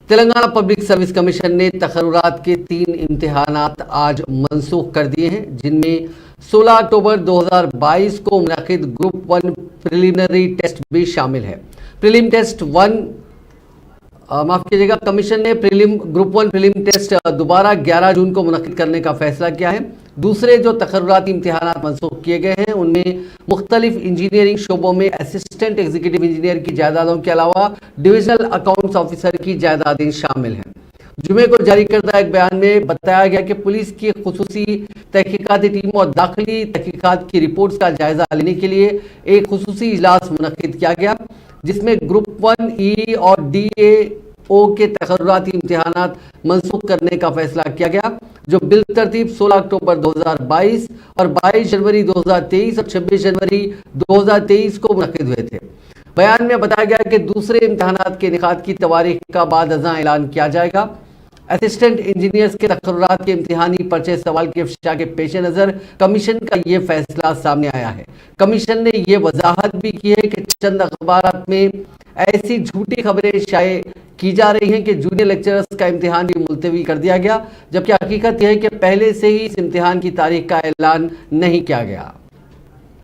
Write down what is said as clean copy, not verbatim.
Telangana public service commission نے تقررات کے 3 امتحانات آج منسوخ کر دیے ہیں، جن میں 16 اکتوبر 2022 کو منعقد گروپ 1 پریلیمنری ٹیسٹ بھی شامل ہے۔ پریلم ٹیسٹ 1 معاف کیجیے گا، کمیشن نے گروپ 1 پریلم ٹیسٹ دوبارہ 11 جون کو منعقد کرنے کا فیصلہ کیا ہے۔ دوسرے جو تقرراتی امتحانات منسوخ کیے گئے ہیں ان میں مختلف انجینئرنگ شعبوں میں اسسٹنٹ ایگزیکٹو انجینئر کی جائیدادوں کے علاوہ ڈویژنل اکاؤنٹس آفیسر کی جائیدادیں شامل ہیں۔ جمعے کو جاری کردہ ایک بیان میں بتایا گیا کہ پولیس کی خصوصی تحقیقاتی ٹیم اور داخلی تحقیقات کی رپورٹس کا جائزہ لینے کے لیے ایک خصوصی اجلاس منعقد کیا گیا، جس میں گروپ 1 ای اور ڈی اے او کے تقرراتی امتحانات منسوخ کرنے کا فیصلہ کیا گیا، جو بالترتیب 16 اکتوبر 2022 اور 22 جنوری 2023 اور 26 جنوری 2023 کو منعقد ہوئے تھے۔ بیان میں بتایا گیا کہ دوسرے امتحانات کے انعقاد کی تاریخ کا بعد ازاں اعلان کیا جائے گا۔ اسسٹنٹ انجینئرز کے تقررات کے امتحانی پرچے سوال کے افشا کے پیش نظر کمیشن کا یہ فیصلہ سامنے آیا ہے۔ کمیشن نے یہ وضاحت بھی کی ہے کہ چند اخبارات میں ایسی جھوٹی خبریں شائع کی جا رہی ہیں کہ جونیئر لیکچررز کا امتحان بھی ملتوی کر دیا گیا، جبکہ حقیقت یہ ہے کہ پہلے سے ہی اس امتحان کی تاریخ کا اعلان نہیں کیا گیا۔